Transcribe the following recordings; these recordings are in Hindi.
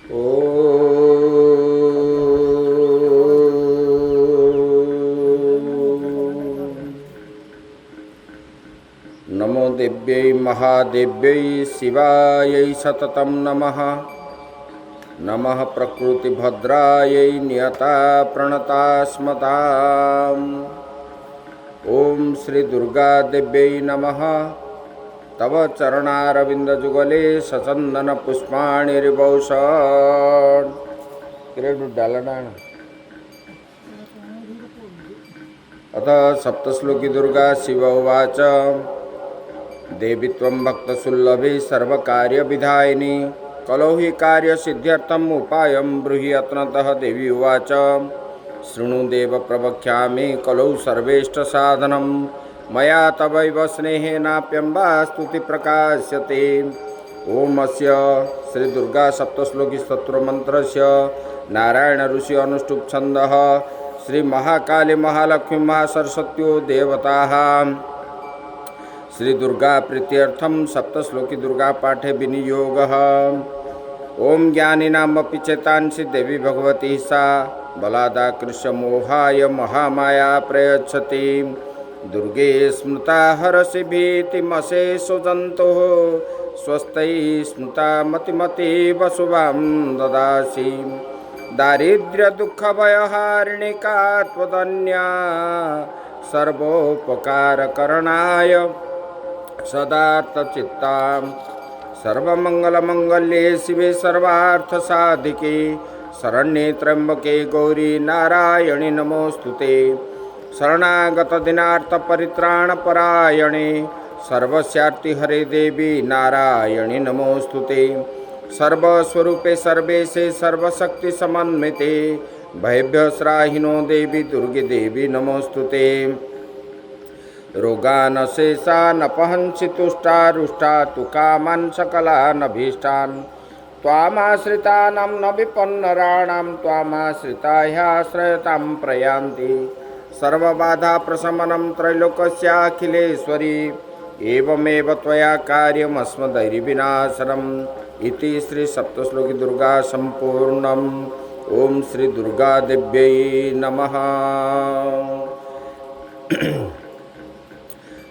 नमो देव्यै महादेव्यै शिवायै सततं नमः। नमः प्रकृतिभद्रायै नियता प्रणता स्मताम्। ओम श्री दुर्गा देव्यै नमः। तव चरणारविंदजुगले सचंदन पुष्पाणि रिवौषन्। किरेडु डालना। अथ सप्तश्लोकी दुर्गा शिव उवाच। देवी त्वं भक्तसुल्लभे सर्वकार्यविधायिनी कलौ हि कार्यसिद्ध्यर्थम् उपायं ब्रूहि यत्नतः। देवी उवाच। शृणु देव प्रवक्ष्यामि कलौ सर्वेष्टसाधनं मया तवैव स्नेहेनाप्यम्बा स्तुति प्रकाश्यते। ओम अस्य श्री दुर्गा सप्तश्लोकी स्तोत्रमन्त्रस्य नारायण ऋषि अनुष्टुप छन्दः। श्री महाकाली महालक्ष्मी महासरस्वत्यो देवताः श्री दुर्गा प्रीत्यर्थम सप्तश्लोकी दुर्गा पाठे विनियोगः। ओम ज्ञानिनामपि चेतांसि देवी भगवती सा बलादाकृष्य मोहाय महामाया प्रयच्छति। दुर्गे स्मृता हरसि भीतिमशेषो जन्तोः स्वस्तै स्मृता मतिमतीव शुभां ददासि। दारिद्र्य दुःख भयहारिणि का त्वदन्या सर्वोपकारकरणाय सदार्थचित्ता। सर्वमंगलमंगल्ये शिवे सर्वार्थसाधिके शरण्ये त्र्यंबके गौरी नारायणि नमोस्तुते। शरणागत दिनार्थ परित्राणपरायणे सर्वस्यार्ति हरे देवी नारायणि नमोस्तुते। सर्वस्वरूपे सर्वेशे सर्वशक्ति समन्विते भयभ्यस्राहिनो देवी दुर्गे देवी नमोस्तुते। रोगानशेषानपहंसि तुष्टारुष्टा तु कामान् सकलानभीष्टान् त्वामाश्रितानां न विपन्नराणां त्वामाश्रिता ह्याश्रयतां प्रयान्ति। सर्वबाधा प्रशमनं त्रैलोक्यस्याखिलेश्वरी एवमेव त्वया कार्यमस्मदैर्विनाशनम् इति श्री सप्तश्लोकी दुर्गा संपूर्णम्। ओम श्री दुर्गा देव्यै नमः।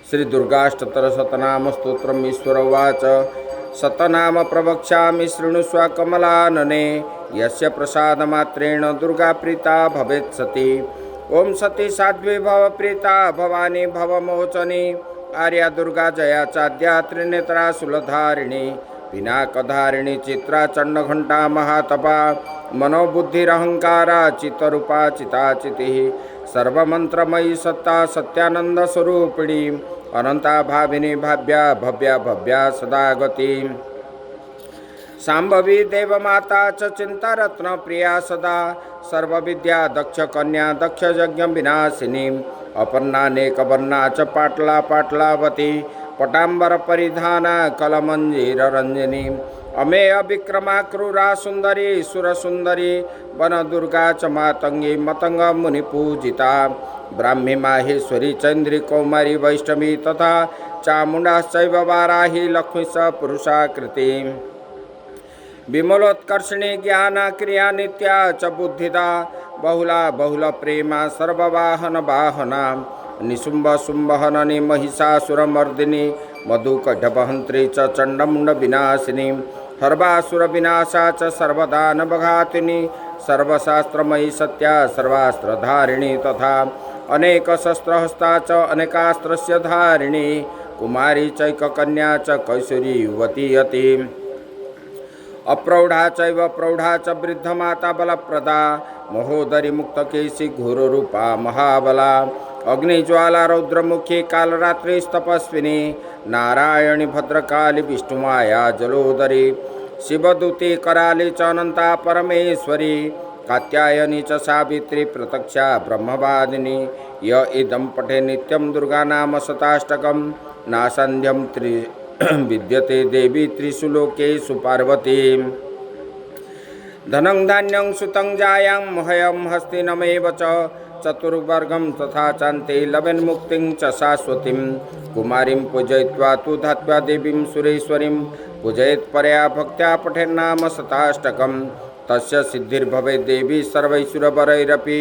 श्री दुर्गाष्टोत्तर शतनाम स्तोत्रम्। ईश्वर उवाच। शतनाम प्रवक्ष्यामि शृणुष्व कमलानने यस्य प्रसादमात्रेण दुर्गा प्रीता भवेत् सती। ओम सती साध्वी भव प्रीता भवानी भवमोचनी आर्या दुर्गा जया चाद्या त्रिनेत्रा शूलधारिणी पिनाकधारिणी चित्रा चंडघंटा महातपा मनोबुद्धिरहंकारा चित्तरूपा चिताचितिः सर्वमंत्रमयी सत्ता सत्यानंद स्वरूपिणी अनंता भाविनी भाव्या भव्या भव्या सदा गति। शांभवी देवमाता च चिंतारत्न प्रिया सदा सर्वविद्या दक्ष कन्या दक्ष यज्ञ विनाशिनी अपर्णानेकवर्णा च पाटला पाटलावती पटांबर परिधाना कलमंजीर रंजनी अमेय विक्रमा क्रूरा सुंदरी सुरसुंदरी वन दुर्गा च मातंगी मतंग मुनि पूजिता ब्राह्मी माहेश्वरी चंद्री कौमारी वैष्णवी तथा चामुंडाश्चैव वाराही लक्ष्मी स पुरुषाकृति। विमलोत्कर्षिणी ज्ञान क्रिया नित्या च बुद्धिदा बहुला बहुल प्रेमा सर्ववाहन वाहना निशुंभ शुंभहननी महिषासुरमर्दिनी मधुकढभहंत्री च चंडमुंड विनाशिनी हर्वासुर विनाशा च सर्वदान बघातिनी सर्वशास्त्रमयी सत्या सर्वास्त्रधारिणी तथा अनेक शस्त्रहस्ता च अनेकास्त्रस्य धारिणी कुमारी चैककन्या च कैशोरी युवती यति अप्रौढ़ा चैव प्रौढ़ा च वृद्धमाता बलप्रदा महोदरी मुक्तकेशी घोररूपा महाबला अग्निज्वाला रौद्रमुखी कालरात्रि तपस्विनी नारायणी भद्रकाली विष्णुमाया जलोदरी शिवदूती कराली च अनंता परमेश्वरी कात्यायनी च सावित्री प्रत्यक्षा ब्रह्मवादिनी य इदं पठे नित्यं दुर्गा नाम शताष्टकं नासंध्यं विद्यते देवी त्रिषु लोकेषु पार्वती। धनं धान्यं सुतं जायां मह्यं हस्तिनमेव च चतुर्वर्गं तथा चान्ते लवेन्मुक्तिं च शाश्वतीं कुमारीं पूजयित्वा तु धात्वा देवीं सुरेश्वरीं पूजयेत् परया भक्त्या पठेन्नाम शताष्टकं तस्य सिद्धिर्भवेत् देवी सर्वैश्वर्यवरैरपि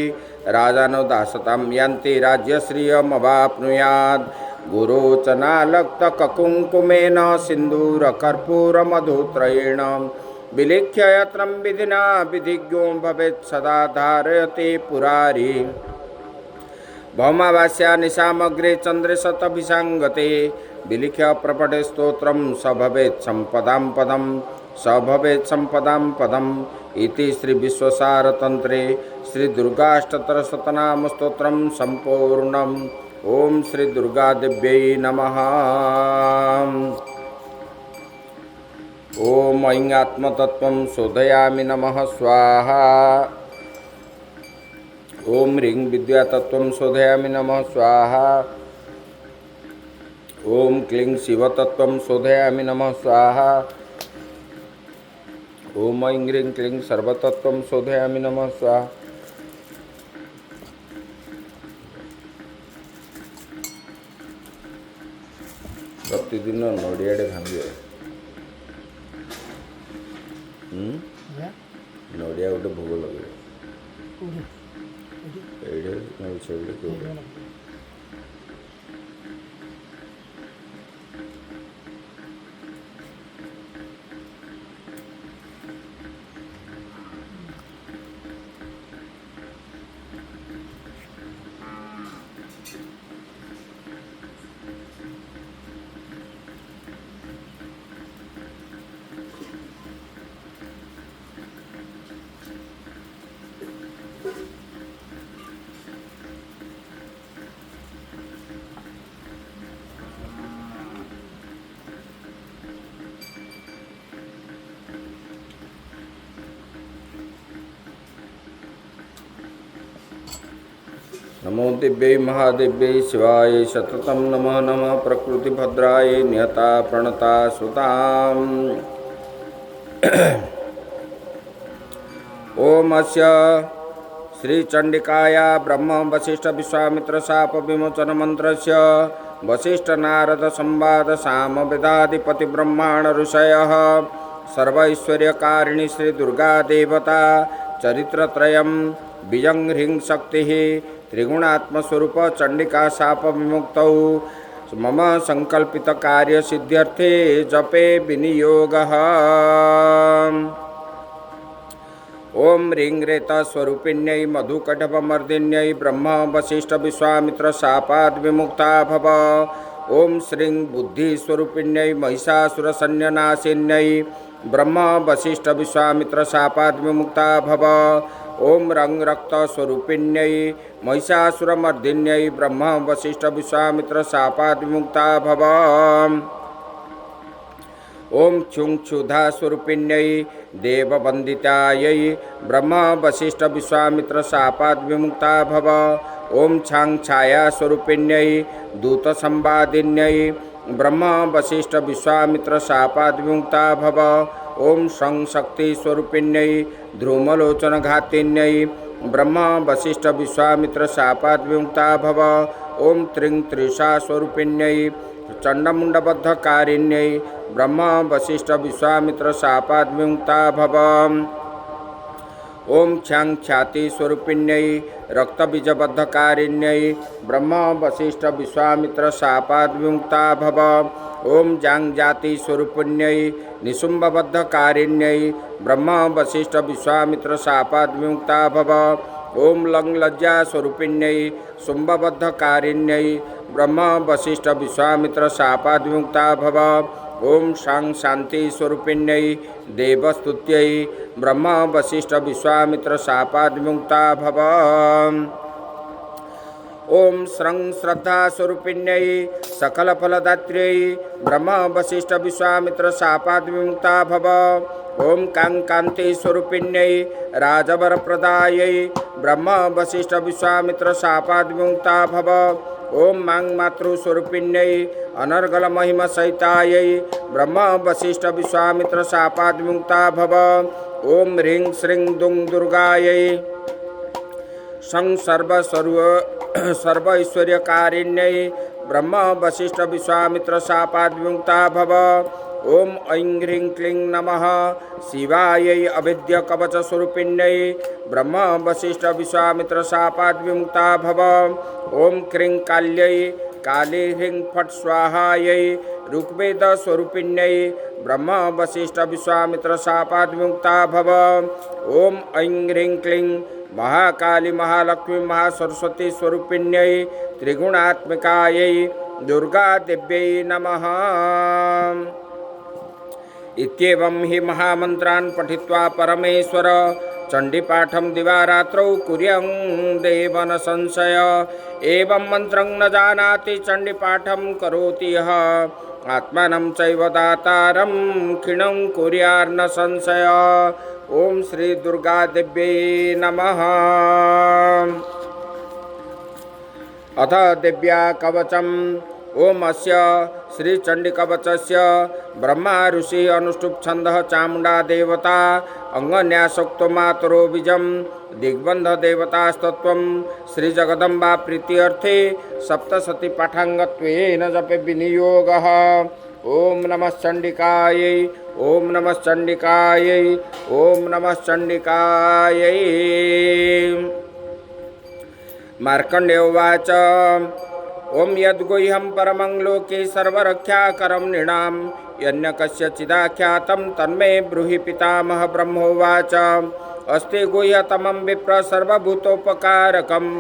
राजानो दासतां यान्ति राज्यश्रियमवाप्नुयात् गुरोचनालक्तककुङ्कुमेन सिन्दूरकर्पूरमधुत्रयेण विलिख्य यत्रं विधिना विधिज्ञो भवेत् सदा धारयते पुरारी भौमावास्या निशामग्रे चन्द्रे शतभिषाङ्गते विलिख्य प्रपठे स्तोत्रं स भवेत् सम्पदां पदं स भवेत् सम्पदां पदम् इति श्री विश्वसारतन्त्रे श्री दुर्गाष्टोत्तरशतनाम स्तोत्रं सम्पूर्णम्। ओम श्री दुर्गादेव्यै नमः। ओम ऐं आत्मतत्त्वं शोधयामि नमः स्वाहा। ओम ह्रीं विद्यातत्त्वं शोधयामि नमः स्वाहा। ओम क्लीं शिवतत्त्वं शोधयामि नमः स्वाहा। ओम ऐं ह्रीं क्लीं सर्वतत्त्वं शोधयामि नमः स्वाहा। प्रतिदिन नड़ियाड़े भांगे नड़िया गोटे भोग लगे नमो दिव्यै महादेव्यै शिवाय सततं नमः नमः प्रकृतिभद्राय नियता प्रणता सुताम्। ओम अस्य श्रीचण्डिकाया ब्रह्म वसिष्ठ विश्वामित्र शाप विमोचन मंत्रस्य वसिष्ठ नारद संवाद साम वेदाधिपति ब्रह्मांड ऋषयः सर्वैश्वर्यकारिणी श्री दुर्गा देवता चरित्रत्रयं बीजं ह्रीं शक्तिः त्रिगुणात्मस्वरूप चंडिका शाप विमुक्तौ मम संकल्पित कार्य सिद्ध्यर्थे जपे विनियोगः। ओम ह्रीं रेत स्वरूपिण्यै मधुकटभमर्दिन्यै ब्रह्म वसिष्ठ विश्वामित्र शापाद् विमुक्ता भव। ओम श्रीं बुद्धि स्वरूपिण्यै महिषासुर सन्न्यनाशिन्यै ब्रह्म वसिष्ठ विश्वामित्र शापाद् विमुक्ता भव। ओम रंग रक्त स्वरूपिण्यै महिषासुरमर्दिन्यै ब्रह्म वसिष्ठ विश्वामित्र शापाद् विमुक्ता भव। ओम क्षुं क्षुधा स्वरूपिण्यै देववन्दितायै ब्रह्म वसिष्ठ विश्वामित्र शापाद् विमुक्ता भव। ओम छां छाया स्वरूपिण्यै दूत संवादिन्यै ब्रह्म वसिष्ठ विश्वामित्र शापाद् विमुक्ता भव। ओम शं शक्ति स्वरूपिण्यै ध्रुमलोचन घातिन्यै ब्रह्म वसिष्ठ विश्वामित्र शापाद् विमुक्ता भव। ओम त्रिं त्रिषा स्वरूपिण्यै चंडमुंडबद्धकारिण्यै ब्रह्म वसिष्ठ विश्वामित्र शापाद् विमुक्ता भव। ओम क्षां ख्याति स्वरूपिण्यै रक्तबीजबद्धकारिण्यै ब्रह्म वसिष्ठ विश्वामित्र शापाद् विमुक्ता भव। ओम जां जाति स्वरूपिण्यै निशुम्बबद्धकारिण्यै ब्रह्म वसिष्ठ विश्वामित्र शापाद् विमुक्ता भव। ओम लंग लज्जा स्वरूपिण्यै शुम्बबद्धकारिण्यै ब्रह्म वसिष्ठ विश्वामित्र शापाद् विमुक्ता भव। ओम शां शांति स्वरूपिण्यै देवस्तुत्यै ब्रह्म वसिष्ठ विश्वामित्र शापाद् विमुक्ता भव। ओम श्रं श्रद्धा स्वरूपिण्यै सकलफलदात्र्यै ब्रह्म वसिष्ठ विश्वामित्र शापाद् विमुक्ता भव। ओम कां कांति स्वरूपिण्यै राजवरप्रदायै ब्रह्म वसिष्ठ विश्वामित्र शापाद् विमुक्ता भव। ओम मां मातृस्वरूपिण्यै अनर्गल महिमा सहितायै ब्रह्म वसिष्ठ विश्वामित्र शापाद् विमुक्ता भव। ओम ह्रीं श्रीं दुं दुर्गायै सं सर्वैश्वर्यकारिण्यै ब्रह्म वसिष्ठ विश्वामित्र शापाद् विमुक्ता भव। ओम ऐं ह्रीं क्लीं नमः शिवायै अविद्यकवचस्वरूपिण्यै ब्रह्म वसिष्ठ विश्वामित्र शापात् विमुक्ता भव। ओम क्रीं काल्यै काली ह्रीं फट् स्वाहायै ऋग्वेद स्वरूपिण्यै ब्रह्म वसिष्ठ विश्वामित्र शापात् विमुक्ता भव। ओम ऐं ह्रीं क्लीं महाकाली महालक्ष्मी महासरस्वती स्वरूपिण्यै त्रिगुणात्मिकायै दुर्गा देव्यै नमः। इत्येवं हि महामन्त्रान् पठित्वा परमेश्वर चण्डीपाठं दिवारात्रौ कुर्यां देवन संशय। एवं मन्त्रं न जानाति चण्डीपाठं करोति यः आत्मानं चैव दातारं क्षीणं कुर्यान्न संशय। ओम श्री दुर्गा देव्यै नमः। अथ देव्या कवचम्। ओम अस्य श्री चंडी कवचस्य ब्रह्मा ऋषि अनुष्टुप छंदः चामुंडा देवता अंगन्यासोक्तो मातरो बीजं दिग्बंध देवतास्तत्वं श्री जगदम्बा प्रीत्यर्थे सप्तशती पाठांगत्वेन जपे विनियोगः। ओम नमः चंडिकायै ओम नमः चंडिकायै ओम नमः चंडिकायै। मार्कंडेय उवाच ओम यद्गुह्यं परमं लोके सर्वरक्षाकरं नृणां यन्न कस्यचिदाख्यातं तन्मे ब्रूहि पितामह। ब्रह्मोवाच अस्ति गुह्यतमं विप्र सर्वभूतोपकारकं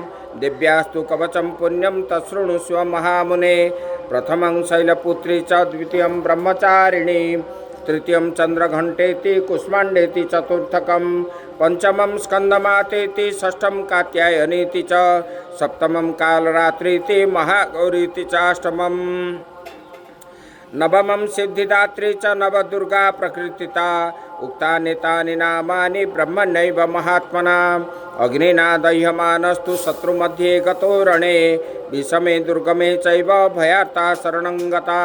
दिव्यास्तु कवचं पुण्यं तच्छृणुष्व महामुने। प्रथमं शैलपुत्री च द्वितीयं ब्रह्मचारिणी तृतीयं चंद्रघंटेति कुष्मांडेति चतुर्थकं पंचमं स्कंदमातेति षष्ठं कात्यायनीति च सप्तमं कालरात्रीति महागौरीति चाष्टमं नवमं सिद्धिदात्री च नवदुर्गा प्रकृतिता। उक्तानि तानि नामानि ब्रह्मण्यैव महात्मना। अग्निना दह्यमानस्तु शत्रुमध्ये गतो रणे विषमे दुर्गमे चैव भयार्ता शरणं गता।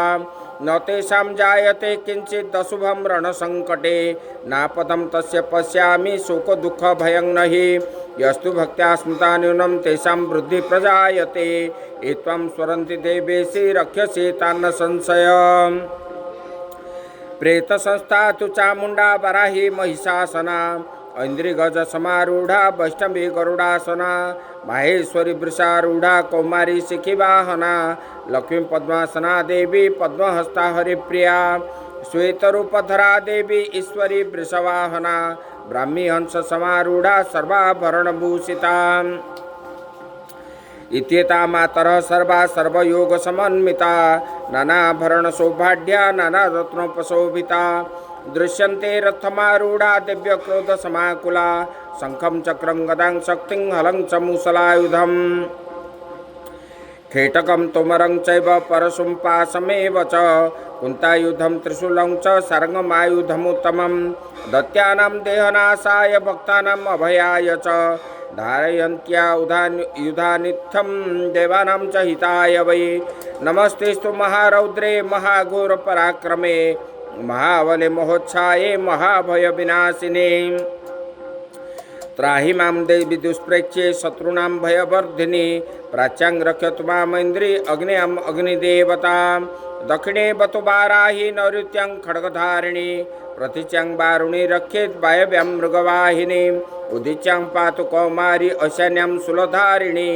न तेषां जायते किंचित् अशुभं रणसंकटे नापदं तस्य पश्यामि शोको दुःख भयं नहि। यस्तु भक्त्या स्मृता न्यूनं तेषां वृद्धि प्रजायते एत्वं स्वरन्ति देवेशि रक्ष्यसे तान्न संशयम्। प्रेत संस्था तु चामुंडा वराही महिषासना ऐन्द्रिगज समारूढ़ा वैष्णवी गरुड़ासना माहेश्वरी वृषारूढ़ा कौमारी शिखिवाहना लक्ष्मी पद्मासना देवी पद्महस्ता हरिप्रिया श्वेतरूपधरा देवी ईश्वरी वृषवाहना ब्राह्मी हंस समारूढ़ा सर्वाभरणभूषिता। इत्येता मातरः सर्वा सर्वयोग समन्विता नानाभरण सौभाढ्या नाना रत्नोपशोभिता। दृश्यन्ते रथमारूढ़ा दिव्य क्रोध समाकुला शंखं चक्रं गदां शक्तिं हलं च मूसलायुधम् खेटकं तोमरं चैव परशुं पाशमेव च कुन्तायुधं त्रिशूलं च सारंगमायुधमुत्तमं दैत्यानां देहनाशाय भक्तानाम् अभयाय च धारयन्त्या युधानित्यं देवानां च हिताय वै। नमस्तेस्तु महारौद्रे महाघोर पराक्रमे महाबले महोत्साये महाभय विनाशिने। त्राहि मां देवी दुष्प्रेक्ष्ये शत्रूणां भयवर्धिनी प्राच्यां रक्षतु मामेन्द्री अग्न्याम् अग्निदेवता। दक्षिणे बतु वाराही नैऋत्यां खड्गधारिणी प्रतीच्यां वारुणी रक्षेत् वायव्यां मृगवाहिनी उदीच्यां पातु कौमारी ईशान्यां शूलधारिणी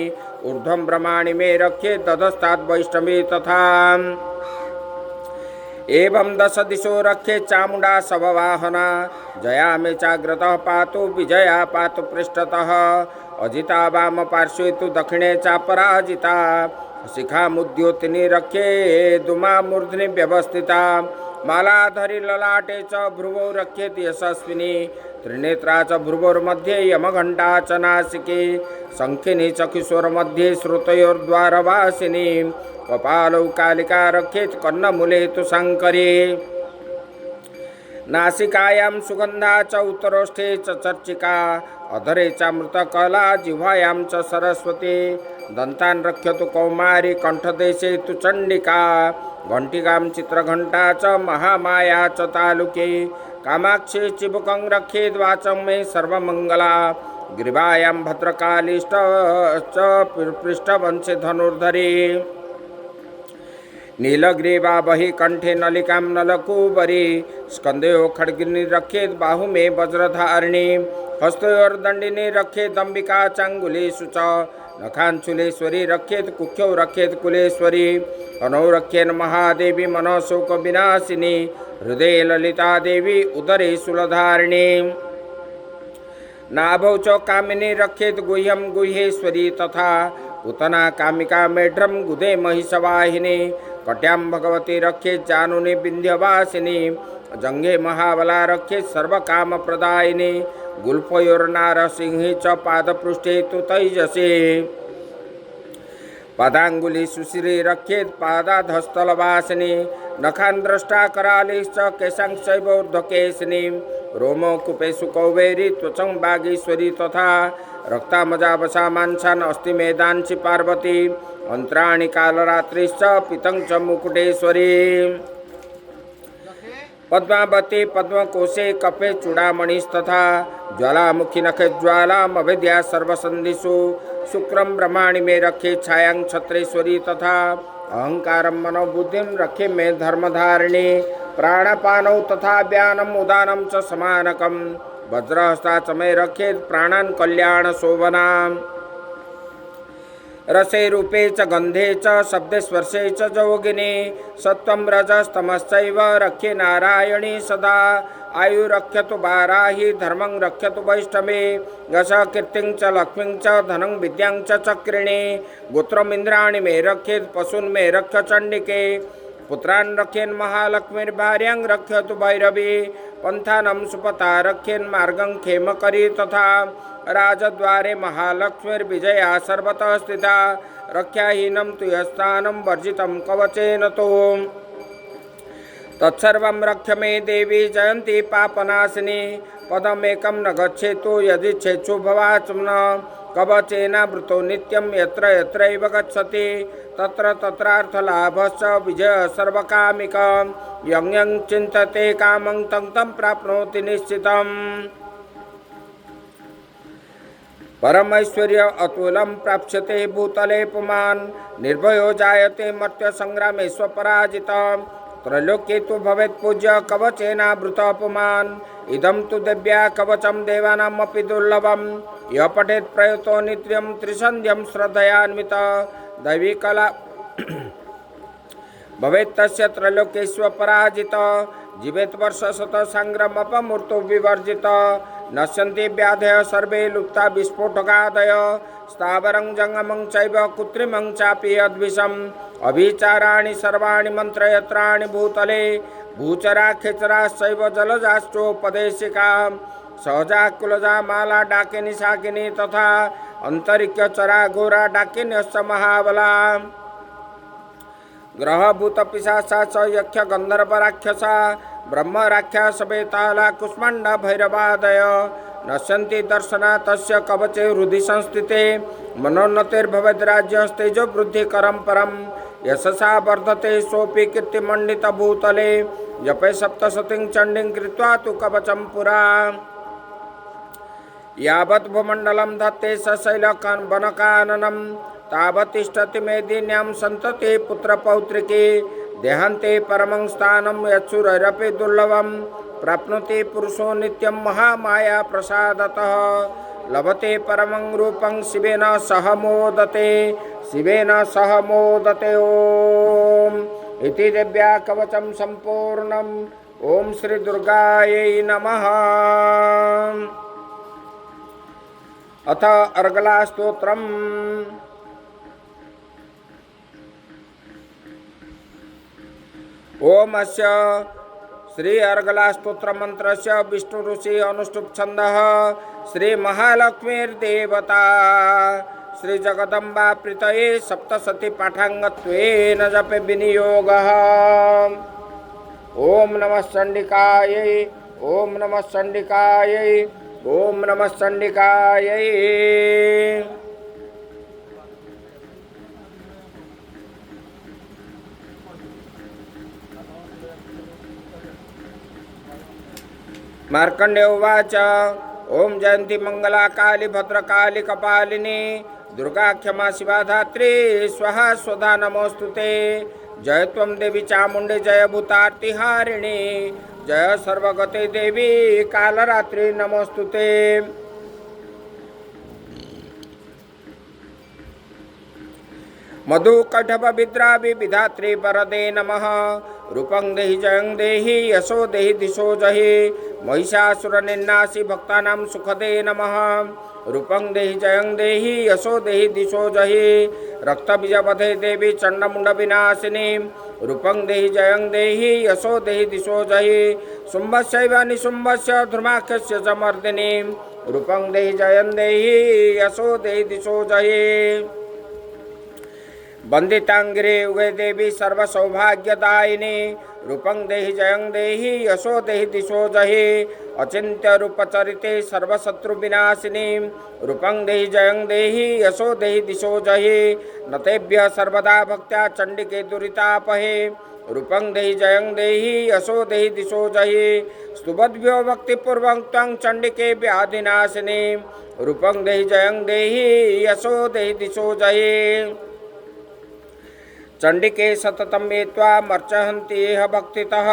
ऊर्ध्वं ब्रह्माणि मे रक्षेत् दधस्तात् वैष्णवी तथा। एवं दश दिशो रक्षे चामुंडा शववाहना जया मे चाग्रतः पातु विजया पातु पृष्ठतः अजिता वाम पार्श्वे तु दक्षिणे चापराजिता शिखामुद्योतिनी रक्षे दुमा मूर्ध्नि व्यवस्थिता मालाधरी ललाटे च भ्रुवौ रक्षेत् यशस्विनी त्रिनेत्रा च भ्रुवोर्मध्ये यमघण्टा च नासिके शङ्खिनी च किशोरमध्ये श्रुतयोर्द्वारवासिनी कपालौ कालिका रक्षेत् कर्णमूले तु शङ्करी नासिकायां सुगन्धा च उत्तरोष्ठे च चर्चिका अधरे च मृतकला जिह्वायां च सरस्वती दन्तान् रक्षतु कौमारी कंठदेशे तु चण्डिका घण्टिकां चित्रघण्टा च महामाया च तालुके कामाक्षी चिबुकं रक्षेत् वाचं मे सर्वमङ्गला ग्रीवायां भद्रकालिष्ट च पृष्ठवंशे धनुर्धरी नीलग्रीवा बहि कंठे नलिकां नलकूबरी स्कंदयो खड्गिनी रखे बाहु में वज्रधारिणी हस्तयोर्दंडिनी रखे दंबिका चांगुलेषु च नखांचुलेश्वरी रखेत कुख्यौ रखेत कुलेश्वरी अनौ रखेन महादेवी मनोशोक विनाशिनी हृदय ललिता देवी उदरे शूलधारिणी नाभौ च कामिनी रखेत गुह्यम गुह्येश्वरी तथा उतना कामिका मेढ्रम गुदे महिषवाहिनी कट्यां भगवती रखे जानुनि विंध्यवासिनी जंघे महाबला रखे सर्वकाम प्रदायिनी गुल्फयोर्नारसिंहे च पादपृष्ठे तु तैजसे पादांगुली सुशिरे रखेत पादाधस्थलवासिनी नखान् द्रष्टा करालेश्च केशांश्चैव ऊर्ध्वकेशिनी रोमो कुपेषु कौबेरी त्वचं बागेश्वरी तथा रक्तामजावसा मांसान् अस्ति मेदांसि पार्वती अंतराणि कालरात्रिश्च पीतं च मुकुटेश्वरी पद्मावती पद्मकोशे कपे चूड़ामणिस्तथा ज्वालामुखी नखे ज्वालामभिद्या सर्वसन्धिषु शुक्रम ब्रह्माणि में रखे छायां छत्रेश्वरी तथा अहंकारम मनोबुद्धिं रखे में धर्मधारिणी प्राणपानौ तथा व्यानम उदानम च समानकम वज्रहस्ता च में रखे प्राणान् कल्याण शोभना रसे रूपे च गंधे च शब्दे स्पर्शे च जोगिनी सत्वं रजस्तमश्चैव रखे नारायणी सदा आयु रक्षतु बाराही धर्मं रक्षतु वैष्णवे यश कीर्तिं च लक्ष्मीं च धनं विद्यां च चक्रिणी गोत्रमिन्द्राणि में रखेत पशून् में रक्ष चंडिके पुत्रान् रखेन् महालक्ष्मीर्भार्यां रक्षतु भैरवी पंथानं सुपता रखेन् मार्गं क्षेमकरी तथा राजद्वारे महालक्ष्मीर्विजया सर्वतः स्थिता रक्षाहीनं तु यस्थानं वर्जितं कवचेन तो तत्सर्वं रक्ष मे देवी जयन्ती पापनाशिनी पदमेकं न गच्छेतु यदि चेच्छु भवाचन कवचेनावृतो नित्यं यत्र यत्रैव गच्छति तत्र तत्रार्थलाभश्च विजय सर्वकामिकं यं यं चिन्तते कामं तं तं प्राप्नोति निश्चितम् परमैश्वर्य अतुलं प्राप्स्यते भूतले पुमान् निर्भयो जायते मर्त्य संग्रामे स्वपराजितम् त्रैलोक्ये तु भवेत् पूज्य कवचेनावृत पुमान् इदं तु दिव्या कवचं देवानामपि दुर्लभं यः पठेत् प्रयुतो नित्यं त्रिसन्ध्यं श्रद्धयान्वित दैवी कला भवेत् तस्य त्रैलोक्येष्व पराजित जीवेत् वर्षशत संग्रामपमूर्तो विवर्जित नश्यन्ति व्याधयः सर्वे लुप्ता विस्फोटकादय स्थावरं जंगमं चैव कृत्रिमं चापि अद्विषम् अभिचाराणि सर्वाणि मन्त्रयत्राणि भूतले भूचरा खेचराश्चैव जलजाश्चोपदेशिका सहजा कुलजा माला डाकिनी शाकिनी तथा अंतरिक्षचरा घोरा डाकिन्यश्च महाबला ग्रहभूत पिशाचा च यक्ष गंधर्व राक्षसा ब्रह्म राक्षस बेताला कुष्मांडा भैरवादय नश्यन्ति दर्शना तस्य कवचे हृदि संस्थिते मनोन्नतिर्भवेद् राज्यस्तेजो वृद्धिकरं परं यशसा वर्धते सोऽपि कीर्तिमण्डित भूतले जपे सप्तशतीं चण्डीं कृत्वा तु कवचं पुरा यावत् भूमण्डलं धत्ते सशैलकान् वनकाननं तावत् तिष्ठति मेदिन्यां सन्तते पुत्रपौत्रिके देहन्ते परमं स्थानं यच्छुरैरपि दुर्लभं प्राप्नोति पुरुषो नित्यं महामाया प्रसादतः लभते परमं रूपं शिवेन सह मोदते ओम इति दिव्या कवचं सम्पूर्णम् ओम श्री दुर्गायै नमः। अथ अर्गला स्तोत्रम्। ओम अस्य श्री अर्गला स्तोत्र मंत्रस्य विष्णु ऋषि अनुष्टुप छंदः श्री महालक्ष्मीर्देवता श्री जगदम्बा प्रीतये सप्तशती पाठांगत्वेन जपे विनियोगः। ओम नमः चंडिकायै ओम नमः चंडिकायै ओम नमः चंडिकायै। मार्कंडेय उवाच ओम जयंती मंगला काली भद्रकाली कपालिनी दुर्गा क्षमा शिवा धात्री स्वाहा स्वधा नमोस्तुते। जय त्वं देवी चामुण्डे जय भूतार्तिहारिणी जय सर्वगते देवी कालरात्रि नमोस्तुते। मधुकटभ विद्रावि विधात्री वरदे नमः रूपं देहि जयं देहि यशो देहि दिशो जहि महिषासुर निन्नासि भक्तानां सुखदे नमः रूपं देहि जयं देहि यशो देहि दिशो जहि रक्तबीजवधे देवी चण्डमुण्ड विनाशिनी रूपं देहि जयं देहि यशो देहि दिशो जहि शुम्भस्यैव निशुम्भस्य धर्माख्यस्य च मर्दिनी रूपं देहि जयं देहि यशो देहि दिशो जहि वंदितांगिरे उगे देवी सर्वसौभाग्यदायिनी रूपं देहि जयं देहि यशो देहि दिशो जहि अचिंत्य रूपचरिते सर्वशत्रुविनाशिनी रूपं देहि जयं देहि यशो देहि दिशो जहि नतेभ्य सर्वदा भक्त्या चंडिके दुरितापहे रूपं देहि जयं देहि यशो देहि दिशो जहि स्तुभद्भ्यो भक्तिपूर्वं त्वं चंडिके व्याधिनाशिनी रूपं देहि जयं देहि यशो देहि दिशो जहि चंडिके सततं मे त्वामर्चहन्ति इह भक्तितः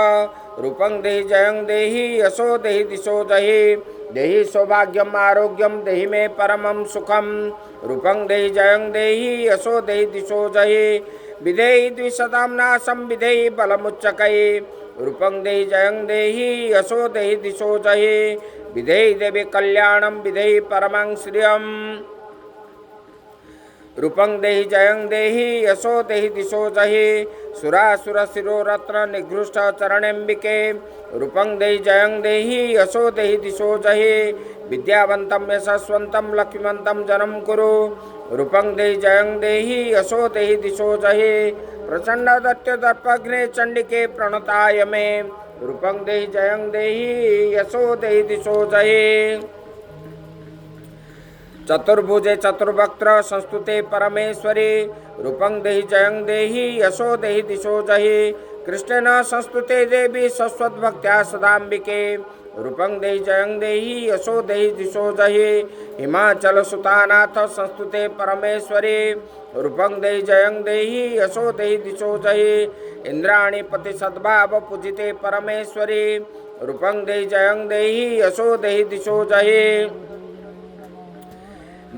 रूपं देहि जयं देहि यशो देहि दिशो जहि देहि सौभाग्यम आरोग्यम देहि मे परमं सुखम रूपं देहि जयं देहि यशो देहि दिशो जहि विधेहि द्विशतां नाशं विधेहि बलमुच्चकै रूपं देहि जयं देहि यशो देहि दिशो जहि विधेहि देवी कल्याणं विधेहि परमं श्रियम् रूपं देहि जयं देहि यशो देहि दिशो जहि सुरासुर शिरोरत्न निघृष्ट चरणेम्बिके रूपं देहि जयं देहि यशो देहि दिशो जहि विद्यावन्तं यशस्वन्तं लक्ष्मीवन्तं जनं कुरु रूपं देहि जयं देहि यशो देहि दिशो जहि प्रचंड दत्त दर्पघ्ने चंडिके प्रणताय मे रूपं देहि जयं देहि यशो देहि दिशो जहि चतुर्भुजे चतुर्वक्त्र संस्तुते परमेश्वरी रूपं देहि जयं देहि यशो देहि दिशो जहि कृष्णेन संस्तुते देवी सस्वद्भक्त्या सदाम्बिके रूपं देहि जयं देहि यशो देहि दिशो जहि हिमाचल सुतानाथ संस्तुते परमेश्वरी रूपं देहि जयं देहि यशो देहि दिशो जहि इंद्राणी पति सद्भाव पूजिते परमेश्वरी रूपं देहि जयं देहि यशो देहि दिशो जहि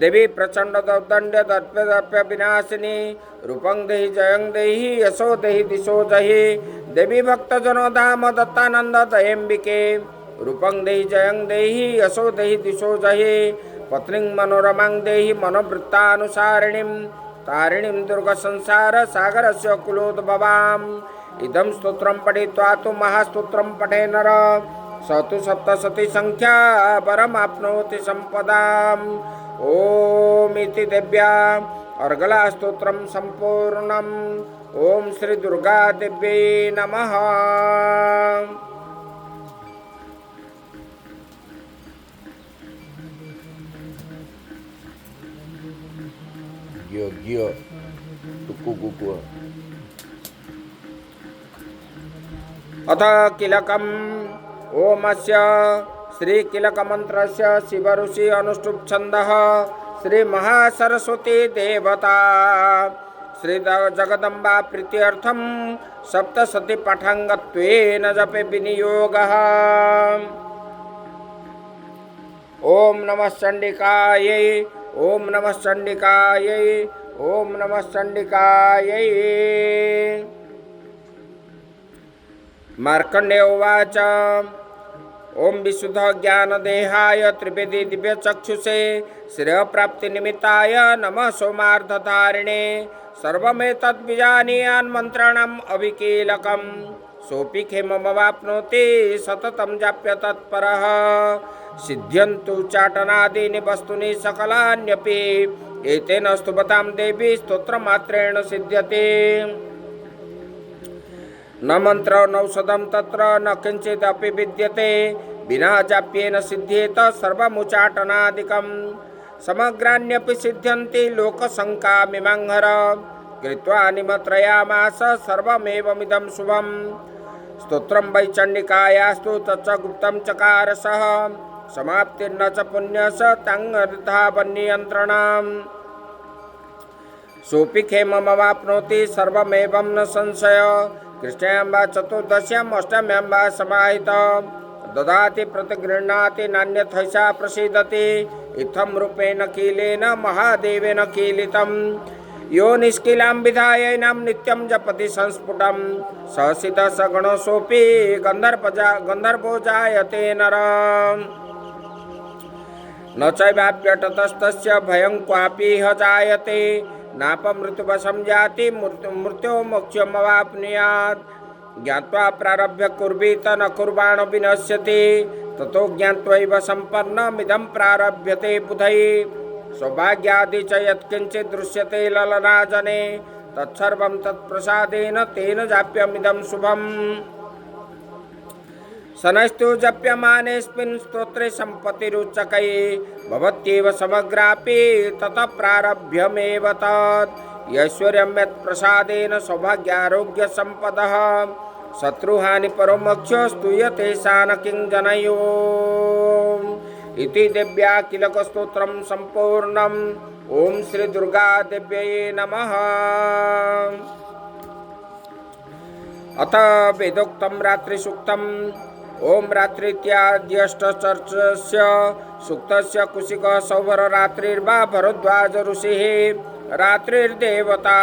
देवी प्रचंड दौदंड दर्प्य विनाशिनी रूपं देहि जयं देहि यशो देहि दिशो जहि देवी भक्तजनो धाम दत्तानंद दयेम्बिके रूपं देहि जयं देहि यशो देहि दिशो जहि पत्नीं मनोरमां देहि मनोवृत्तानुसारिणीं तारिणीं दुर्ग संसार सागरस्य कुलोद्भवाम् इदं स्तोत्रं पठित्वा तु महास्तोत्रं पठे नर स तु सप्तशती संख्या परमाप्नोति संपदाम् ओम इति देव्या अर्गला स्तोत्रम संपूर्णम। ओम श्री दुर्गा देव्यै नमः। गियो टुकु अथ किलकम ओमस्य श्री किलक मंत्रस्य शिव ऋषि अनुष्टुप छंदः श्री महासरस्वती देवता श्री जगदम्बा प्रीत्यर्थम सप्तशती पाठांगत्वेन जपे विनियोगः। ओम नमः चंडिकायै ओम नमः चंडिकायै ओम नमः चंडिकायै। मार्कंडेय उवाच ओम विशुद्ध ज्ञान देहाय त्रिवेदी दिव्य चक्षुषे श्रेय प्राप्ति निमित्ताय नमः सोमार्धधारिणे सर्वमेतद् विजानीयान् मंत्राणाम् अविकीलकम् सोऽपि खेममवाप्नोति सततं जाप्य तत्परः सिद्ध्यन्तु चाटनादीनि वस्तूनि सकलान्यपि एतेन स्तुवतां देवी स्तोत्रमात्रेण सिद्ध्यते। न मंत्र नौषधं तत्र न किंचिदपि विद्यते विना जाप्येन सिद्ध्येत सर्वमुचाटनादिकं समग्राण्यपि सिद्ध्यन्ति लोकशङ्कामिमंहर कृत्वा निमन्त्रयामास सर्वमेवमिदं शुभं स्तोत्रं वै चण्डिकायास्तु तच्च गुप्तं चकार सः समाप्तिर्न च पुण्यस तङ्गर्धावन्नियन्त्रणम्। सोऽपि क्षेममवाप्नोति सर्वमेवं न संशय। कृष्णायां वा चतुर्दश्याम् अष्टम्यां वा समाहितं ददाति प्रतिगृह्णाति नान्यथैषा प्रसीदति। इत्थं रूपेण कीलेन महादेवेन कीलितं यो निष्किलां विधायैनां नित्यं जपति संस्फुटं सहसितः सगुणो सोऽपि गन्धर्वो जायते नरः। न चैवाप्यततस्तस्य भयं क्वापि ह जायते नापमृत्युवशं जाति मृत्यो मोक्षमवाप्नुयात्। ज्ञात्वा प्रारभ्य कुर्वीत न कुर्वाणो विनश्यति ततो ज्ञात्वैव सम्पन्नमिदं प्रारभ्यते बुधैः। सौभाग्यादि च यत्किञ्चित् दृश्यते ललनाजने तत्सर्वं तत्प्रसादेन तेन जाप्यमिदं शुभम्। शनैस्तु जप्यमानेऽस्मिन् स्तोत्रे सम्पत्तिरुच्चकै भवत्येव समग्रापि ततः प्रारभ्यमेव तत्। ऐश्वर्यं यत्प्रसादेन सौभाग्यारोग्यसम्पदः शत्रुहानिपरो मोक्षो स्तूयते सा न किं जनयो। इति देव्या किलकस्तोत्रं सम्पूर्णम्। ॐ श्री दुर्गा देव्यै नमः। अथ वेदोक्तं रात्रिसूक्तम्। ओम रात्रित्याद्यष्टचर्चस्य सूक्तस्य कुशिकः सौभररात्रिर्वा भरद्वाज ऋषिः। रात्रिर्देवता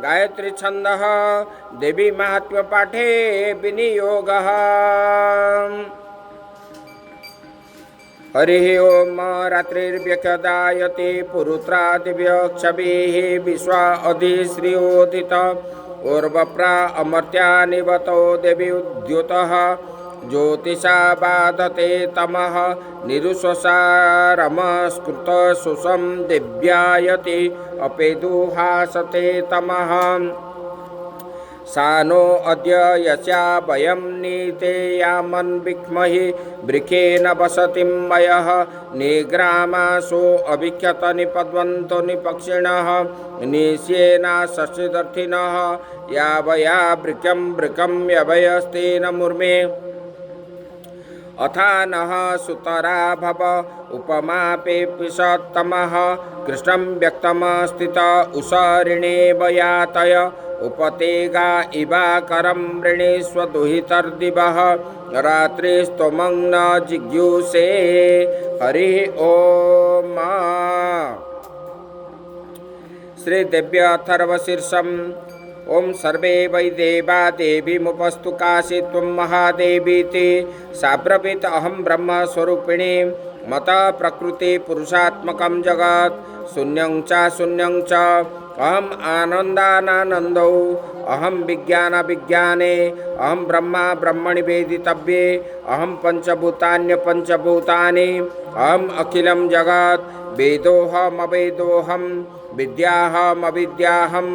गायत्री छन्दः देवी माहात्म्यपाठे विनियोगः। हरिः ओम रात्रिर्व्यख्यदायते पुरुत्रा दिव्यक्षभिः विश्वा अधिश्रियोदित ऊर्वप्रा अमर्त्या निवतो देवी उद्युतः ज्योतिषा बाधते तमः निरुषसारमस्कृत सुषं दिव्यायते अपेदुहासते तमः। सानो अद्य यस्या वयं नीतेयामन् विक्महि वृखेन वसतिं मयः निग्रामासो अभिख्यत निपद्वन्तो निपक्षिणः निश्येना षष्ठिदर्थिनः यावया वृकं यभयस्तेन मुर्मे। अथानः सुतरा भव उपमापेऽपिषत्तमः कृष्णं व्यक्तमस्थित उषरिणे वयातय उपतेगा इवाकरं वृणीष्व दुहितर्दिवः रात्रिस्त्वमं न जिज्ञुषे। हरिः ओम। श्रीदेव्य अथर्वशीर्षम्। ओम सर्वे वै देवा देवीमुपस्तु काशी त्वं महादेवीति साब्रवीत अहं ब्रह्मस्वरूपिणी मत प्रकृति पुरुषात्मकं जगत् शून्यं च अहम् आनन्दानानन्दौ अहं विज्ञानविज्ञाने अहं ब्रह्मा ब्रह्मणि वेदितव्ये अहं पञ्चभूतान्यपञ्चभूतानि अहम् अखिलं जगत् वेदोऽहमवेदोऽहं विद्याहमविद्याहम्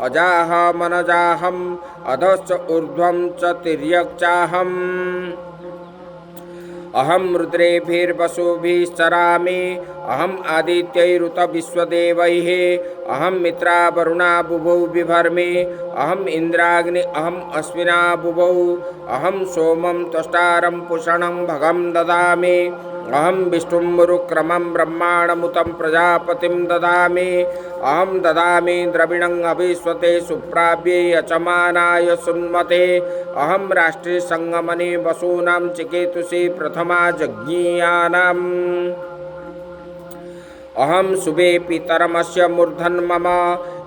अजाहमनजाहम् अधश्च ऊर्ध्वं च तिर्यक्चाहम्। अहं रुद्रेभिर्वसुभिश्चरामि अहम् आदित्यैरुत विश्वदेवैः अहं मित्रा वरुणा बुभौ बिभर्मि अहम् इन्द्राग्नि अहम् अश्विना बुभौ अहं सोमं त्वष्टारं पुषणं भगं ददामि अहं विष्णुमुरुक्रमं ब्रह्माणमुतं प्रजापतिं ददामि अहं ददामि द्रविणं अभिस्वते सुप्राव्ये यचमानाय सुन्मते अहं राष्ट्रे संगमने वसूनां चिकेतुषे प्रथमा जज्ञीयानाम् अहं शुभे पितरमस्य मूर्धन्मम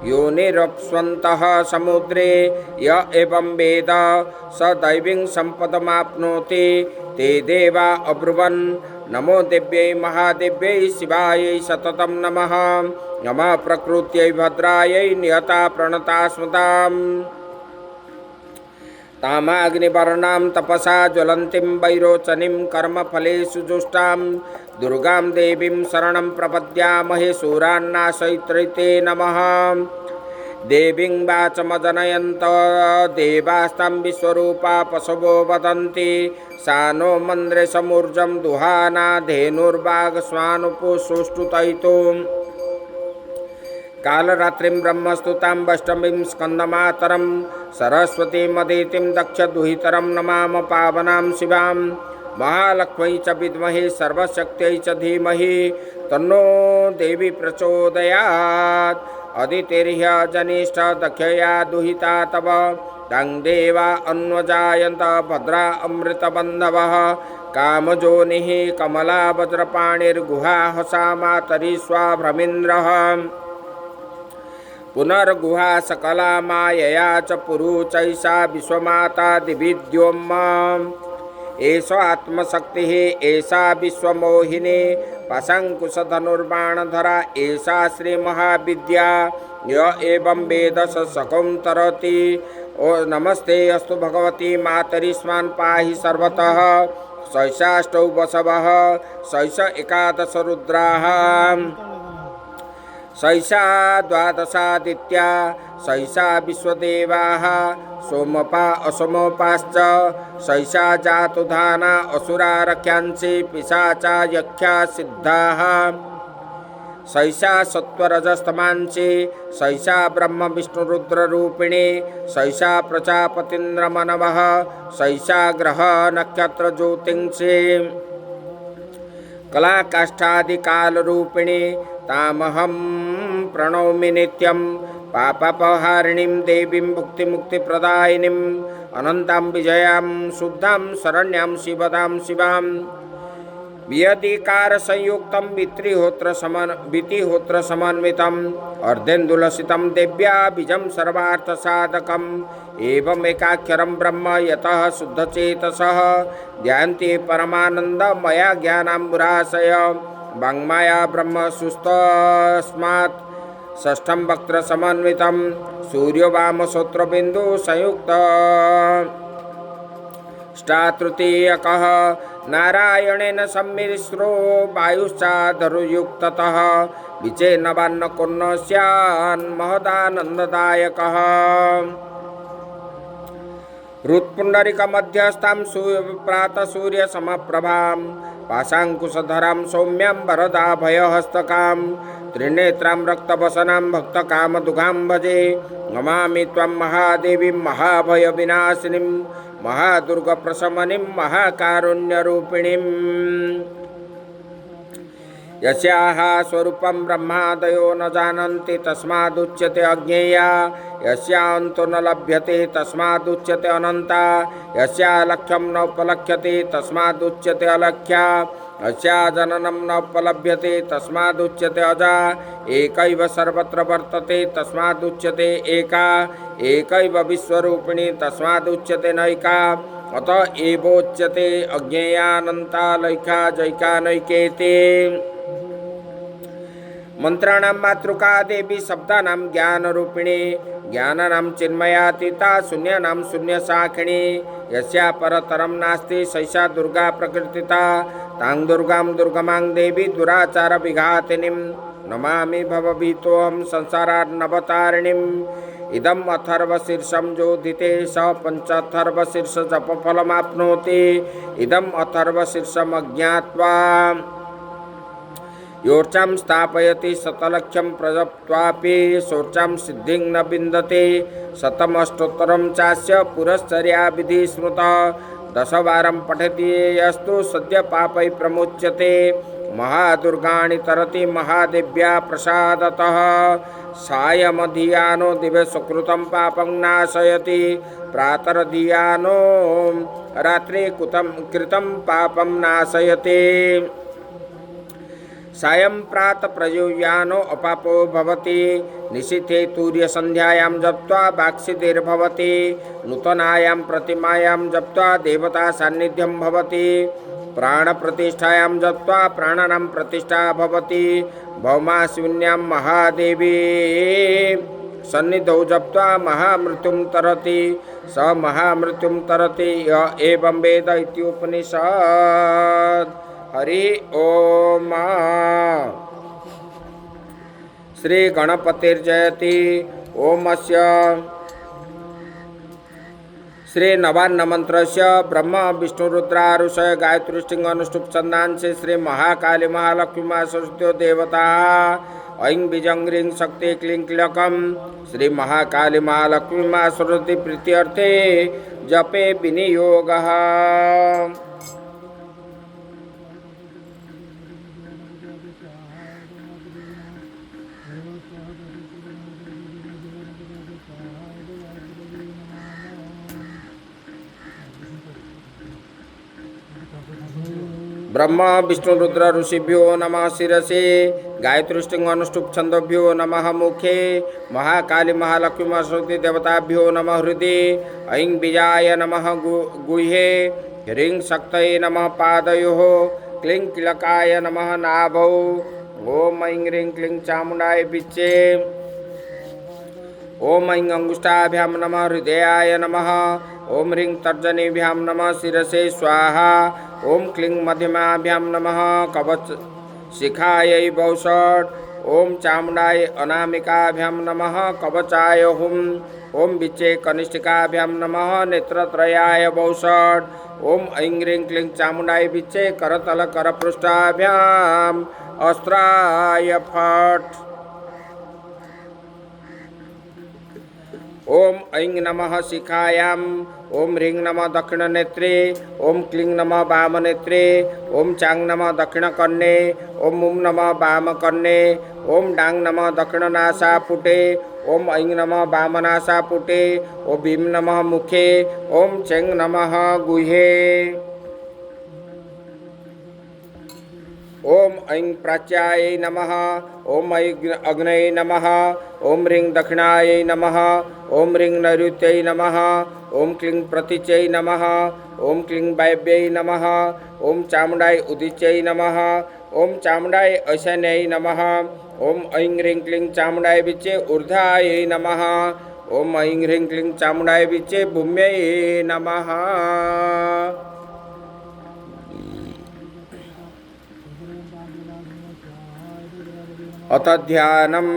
योनिरप्स्वन्तः समुद्रे य एवं वेद स दैवीं सम्पदमाप्नोति। ते देवा अब्रुवन् नमो देव्यै महादेव्यै शिवायै सततं नमः। नमः प्रकृत्यै भद्रायै नियता प्रणता स्मताम्। तामाग्निवर्णां तपसा ज्वलन्तीं वैरोचनीं कर्मफलेषु जुष्टां दुर्गां देवीं शरणं प्रपद्यामहे शूरान्नाशयित्रे नमः। देवीं वाचमजनयन्त देवास्तां विश्वरूपा पशवो वदन्ति सा नो मन्द्रे समूर्जं दुहाना धेनुर्वागस्वानुपुसुष्टुतैतुम्। कालरात्रिं ब्रह्मस्तुतां वैष्णवीं स्कन्दमातरं सरस्वतीमदितिं दक्षदुहितरं नमाम पावनां शिवां। महालक्ष्मी च विद्महे सर्वशक्त्यै च धीमहि तन्नो देवी प्रचोदयात्। अदितिर्ह्य जनिष्ठ दक्षया दुहिता तव तं देवा अन्वजायन्त भद्रा अमृतबन्धवः कामजोनिः कमला वज्रपाणिर्गुहा हसा मातरि स्वाभ्रमिन्द्रः पुनर्गुहा सकला मायया च पुरुचैषा विश्वमाता दिविद्योम एष आत्मशक्तिः एषा विश्वमोहिनी पाशङ्कुशधनुर्बाणधरा एषा श्रीमहाविद्या य एवं वेद स शकुं तरति। ओ नमस्ते अस्तु भगवती मातरि स्वान् पाहि सर्वतः। सैषाष्टौ वसवः सैष एकादश रुद्राः सैषा द्वादशादित्या सैषा विश्वदेवाः सोमपा असोमपाश्च सैषा जातुधाना असुरारख्यांसि पिशाचा यक्षा सिद्धाः सैषा सत्वरजस्तमांसि सैषा ब्रह्म विष्णुरुद्ररूपिणी सैषा प्रजापतीन्द्रमनवः सैषा ग्रह नक्षत्र ज्योतिंसि कलाकाष्ठादिकालरूपिणी तामहं प्रणौमि नित्यं पापपहारिणीं देवीं भुक्तिमुक्तिप्रदायिनीं अनन्तां विजयां शुद्धां शरण्यां शिवदां शिवां वियतिकारसंयुक्तं वितिहोत्रसमन्वितम् अर्धेन्दुलसितं देव्या बीजं सर्वार्थसाधकम् एवमेकाक्षरं ब्रह्म यतः शुद्धचेतसः ध्यान्ति परमानन्दमया ज्ञानाम्बुराशय वाङ्माया ब्रह्म सुस्तस्मात् षष्ठं वक्त्रसमन्वितं सूर्यवामश्रोत्रबिन्दु संयुक्त तृतीयकः नारायणेन सम्मिश्रो वायुश्चाधरुयुक्ततः विचेन्नवान्नकुर्न स्यान्महदानन्ददायकः हृत्पुण्डरीकमध्यस्थां प्रातसूर्यसमप्रभां पाशाङ्कुशधरां सौम्यां वरदाभयहस्तकां त्रिनेत्रां रक्तवसनां भक्तकामदुघां भजे नमामि त्वां महादेवीं महाभयविनाशिनीं महादुर्गप्रशमनीं महाकारुण्यरूपिणीम् यस्याः स्वरूपं ब्रह्मादयो न जानन्ति तस्मादुच्यते अज्ञेया यस्यान्तो न लभ्यते तस्मादुच्यते अनन्ता यस्या लक्ष्यं न उपलक्ष्यते तस्मादुच्यते अलक्ष्या यस्या जननं न उपलभ्यते तस्मादुच्यते अजा एकैव सर्वत्र वर्तते तस्मादुच्यते एका एकैव विश्वरूपिणी तस्मादुच्यते नैका अत एवोच्यते अज्ञेयानन्ता लैका जैका नैकेति। मंत्राणां मातृका देवी शब्दानां ज्ञानरूपिणी ज्ञानानां चिन्मयातीता शून्यानां शून्यसाखिणी यस्या परतरं नास्ति सैषा दुर्गा प्रकृतिता तां दुर्गां दुर्गमां देवी दुराचारविघातिनीं नमामि भवभीतोऽहं संसारार्णवतारिणीम् इदम् अथर्वशीर्षं जोदिते स पञ्चाथर्वशीर्ष जपफलमाप्नोति इदम् अथर्वशीर्षमज्ञात्वा योर्चां स्थापयति शतलक्षं प्रजप्त्वापि शोर्चां सिद्धिं न विन्दते शतमष्टोत्तरं चास्य पुरश्चर्या विधि स्मृता दशवारं पठति यस्तु सद्य पापै प्रमुच्यते महादुर्गाणि तरति महादेव्या प्रसादतः सायमधियानो दिवे सुकृतं पापं नाशयति प्रातरधियानो रात्रि कृतं पापं नाशयति सायं प्रात प्रयुयानो अपापो भवति निशिथे तूर्यसन्ध्यायां जप्त्वा वाक्सिद्धिर्भवति नूतनायां प्रतिमायां जप्त्वा देवता सान्निध्यं भवति प्राणप्रतिष्ठायां जप्त्वा प्राणानां प्रतिष्ठा भवति भौमाश्विन्यां महादेवी सन्निधौ जप्त्वा महामृत्युं तरति स महामृत्युं तरति य एवं वेद इत्युपनिषत्। हरि ओम। श्री गणपतिर्जयति ओमस्य श्री नवान्न मंत्रस्य ब्रह्म विष्णुरुद्रारुषय गायत्रीष्टिंग अनुष्टुप छंदांसे श्री महाकाली महालक्ष्मी मा सरस्वती देवता ऐं बीजं ह्रीं शक्ति क्लीं क्लकं श्री महाकाली महालक्ष्मी मा सरस्वती प्रीत्यर्थे जपे विनियोगः। ब्रह्म विष्णु रुद्र ऋषिभ्यो नमः शिरसे गायत्रीष्टिंग अनुष्टुप छंदोभ्यो नमः मुखे महाकाली महालक्ष्मी सरस्वती देवताभ्यो नमः हृदय ऐं बीजाय नमः गुह्ये ह्रीं शक्तये नमः पादयोः क्लीं किलकाय नमः नाभौ ओम ऐं ह्रीं क्लीं चामुण्डाय विच्चे ओम ऐं अंगुष्ठाभ्यां नमः हृदयाय नमः ओम ह्रीं तर्जनीभ्यां नमः शिरसे स्वाहा ओम क्लीं मध्यमाभ्यां नमः कवच शिखायै वौषट् ओम चामुण्डाय अनामिकाभ्यां नमः कवचाय हुं ओम विच्चे कनिष्ठिकाभ्यां नमः नेत्रत्रयाय वौषट् ओम ऐं ह्रीं क्लीं चामुण्डाय विच्चे करतल करपृष्ठाभ्याम् अस्त्राय फट् ओम ऐं नमः शिखायां ओम ह्रीं नमः दक्षिणनेत्रे ओम क्लीं नमः वामनेत्रे ओम चां नमः दक्षिणकर्णे ओम मुं नमः वामकर्णे ओम डां नमः दक्षिणनासापुटे ओम ऐं नमः वामनासापुटे ओम भीं नमः मुखे ओम चें नमः गुह्ये ओम ऐं प्राच्यायै नमः ओम ऐं अग्नये नमः ओम ह्रीं दक्षिणायै नमः ओम ह्रीं नैऋत्यै नमः ओम क्लीं प्रतीच्यै नमः ओम क्लीं वायव्यै नमः ओम चामुण्डाय उदीच्यै नमः ओम चामुण्डाय ईशान्यै नमः ओम ऐं ह्रीं क्लीं चामुण्डाय विच्चे ऊर्ध्वायै नमः ओम ऐं ह्रीं क्लीं चामुण्डाय विच्चे भूम्यै नमः अथ ध्यानम्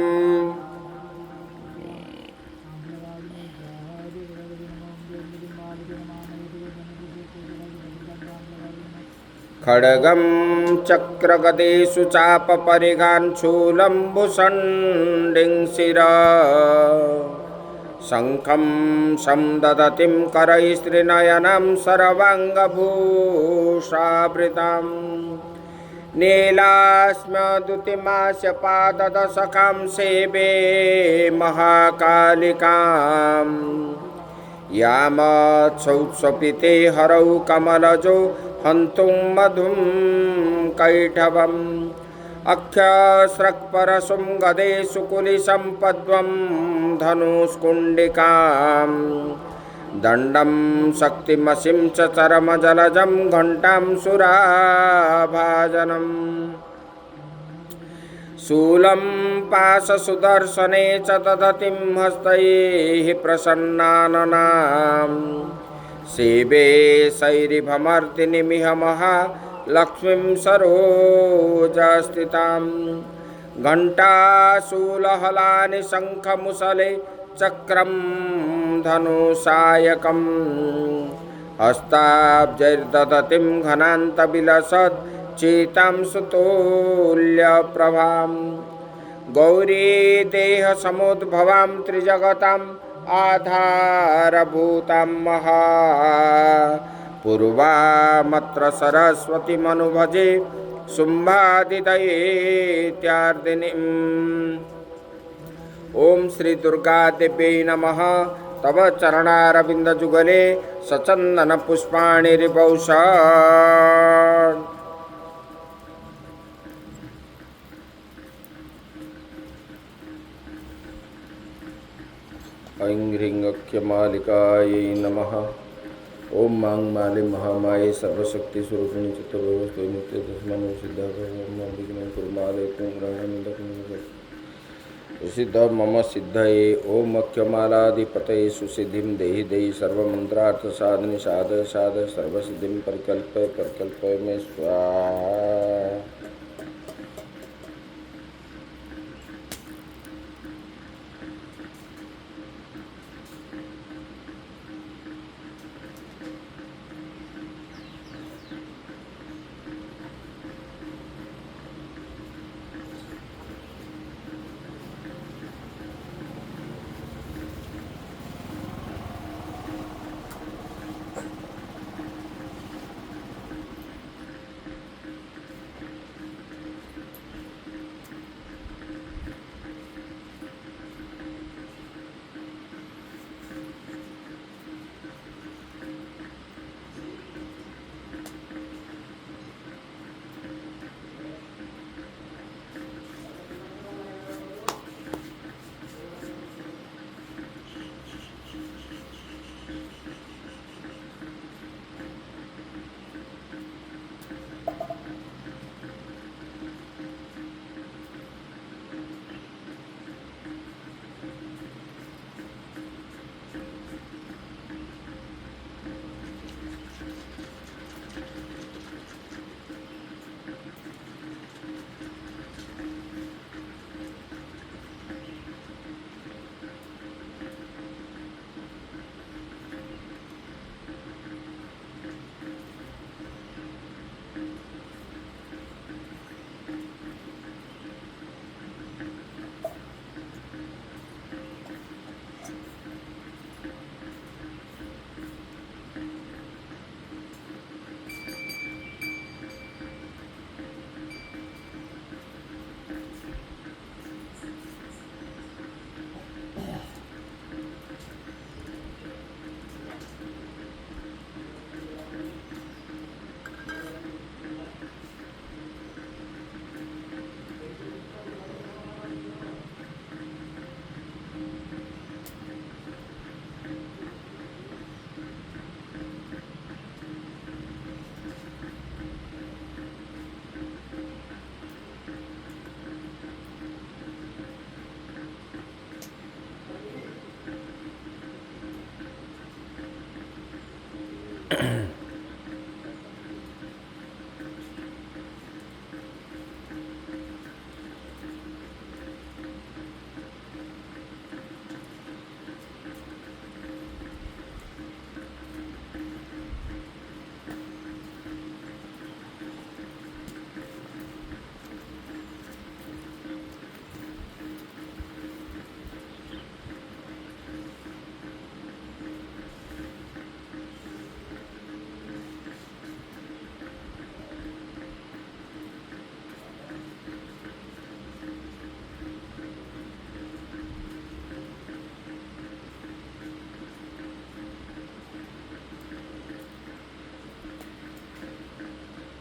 खड्गं चक्रगदेषु चापपरिघान् शूलम्बुषण्डिं शिरा शङ्खं संदधतिं करैस्त्रिनयनं सर्वाङ्गभूषावृताम् नीलास्मदुतिमास्य पाददशकां सेवे महाकालिकाम् यामत्सौत्सपिते हरौ कमलजो हन्तुं मधुं कैठवम् अक्षस्रक्परशुं गदेषु कुलिसम्पद्वं धनुष्कुण्डिकाम् दण्डं शक्तिमसिं च चरमजलजं घण्टां सुराभाजनम् शूलं पाशसुदर्शने च दधतिं हस्तैः प्रसन्नाननाम् सेवे शैरिभमर्दिनीमिह महालक्ष्मीं सरोजस्थिताम् घण्टाशूलहलानि शङ्खमुसले चक्रं धनुषायकं हस्ताब्जैर्दधतिं घनान्तविलसत् चीतां सुतुल्यप्रभां गौरी देहसमुद्भवां त्रिजगताम् आधारभूतां महा पूर्वामत्र सरस्वतीमनुभजे शुम्भादिदैत्यार्दिनीम् ओम श्री दुर्गा देव्यै नमः तव चरणारविन्दजुगले सचन्दन पुष्पाणि रिपौषट् ऐं ह्रीं अख्यमालिकायै नमः ओम मां माले महामाये सर्वशक्तिस्वरूपिणी चित्तभवस्थे नित्यतस्मैं सिद्धाय विघ्नं कुर्माले त्वं ग्रहणं दक्षिणं सिद्ध मम सिद्धये ओम अख्यमालाधिपतये सुसिद्धिं देहि देहि सर्वमन्त्रार्थ साधने साधय साधय सर्वसिद्धिं परिकल्पय मे स्वाहा।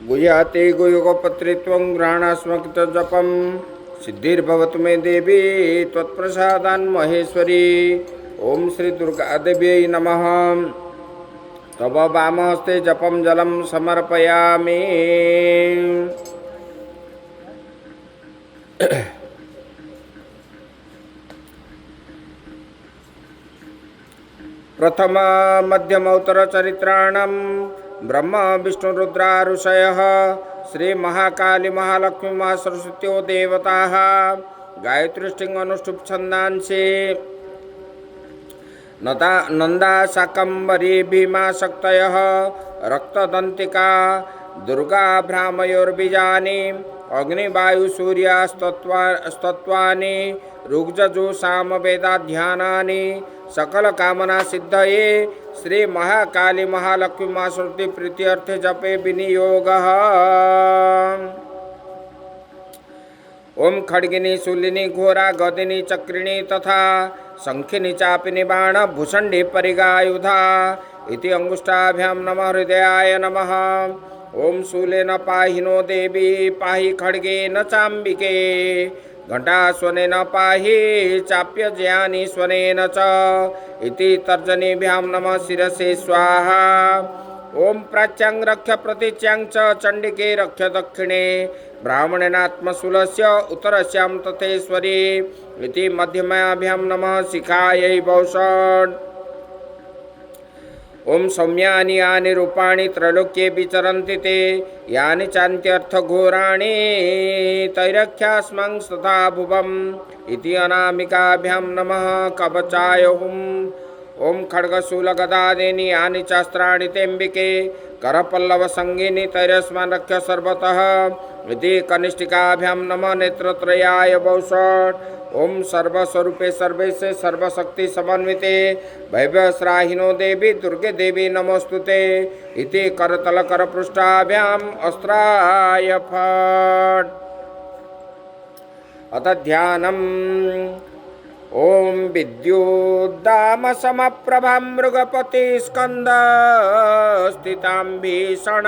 गुह्याते गुयुगपत्रित्वं घ्राणास्मकृत जपम सिद्धिर्भवतु मे देवी त्वत्प्रसादान् महेश्वरी। ओम श्री दुर्गा देव्यै नमः। तव वामहस्ते जपम जलम समर्पयामि। प्रथम मध्यम उत्तर चरित्राणां ब्रह्म विष्णु रुद्रा ऋषयः श्री महाकाली महालक्ष्मी महासरस्वत्यो देवताः गायत्रीष्टिंग अनुष्ठुप छंदांसे नंदा शाकंभरी भीमा शक्तयः रक्तदंतिका दुर्गा भ्रामयोर्बीजानि अग्निवायु सूर्यास्तत्वानि ऋग्जजु सामवेदाध्यानानि सकल कामना सिद्धये श्री महाकाली महालक्ष्मी महासरस्वती प्रीत्यर्थे जपे विनियोगः। ओम खड्गिनी शूलिनी घोरा गदिनी चक्रिणी तथा शंखिनी चापिनी बाण भूषण्डी परिगायुधा इति अंगुष्ठाभ्यां नमः हृदयाय नमः। ओम शूलेन पाहि नो देवी पाहि खड्गेन चाम्बिके घंटास्वनेन पाहि चाप्य ज्ञानी स्वनेन च इति तर्जनीभ्यां नमः शिरसे स्वाहा। ओम प्राच्यां रक्ष प्रतीच्यां च चंडिके रक्ष दक्षिणे ब्राह्मणेनात्मशूलस्य उत्तरस्यां तथेश्वरी इति मध्यमाभ्यां नमः शिखायै वौषट्। ओम सौम्यानि यानि रूपाणि त्रैलोक्ये विचरन्ति ते यानि चान्त्यर्थघोराणि तैरख्यास्मं तथा भुवम् इति अनामिकाभ्यां नमः कवचाय हुम्। ओम खड्गशूलगदादीनि यानि चास्त्राणि तेऽम्बिके करपल्लवसङ्गीनि तैरस्मान् रक्ष सर्वतः इति कनिष्ठिकाभ्यां नमः नेत्रत्रयाय वौषट्। ओम सर्वस्वरूपे सर्वेशे सर्वशक्ति समन्विते भैभवस्राहिनो देवी दुर्गे देवी नमोस्तुते इति करतल करपृष्ठाभ्याम् अस्त्राय फट्। अथ ध्यानम्। ओम विद्युद्दाम समप्रभां मृगपति स्कंद स्थितां भीषणां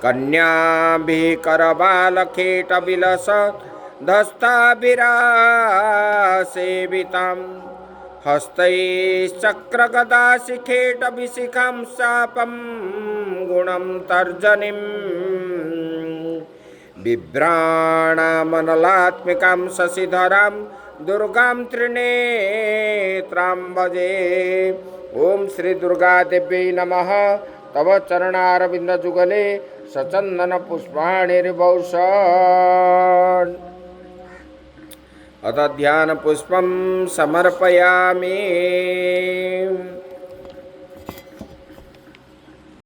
कन्याभिः करबालखेटविलस धस्ताभिरासेवितां हस्तैश्चक्रगदाशिखेटभिशिखां शापं गुणं तर्जनीं बिभ्राणामनलात्मिकां शशिधरां दुर्गां त्रिनेत्रां भजे। ओम श्री दुर्गा देव्यै नमः। तव चरणारविन्दजुगले सचन्दन पुष्पाणिर्वौषट्। अथ ध्यान पुष्पं समर्पयामि।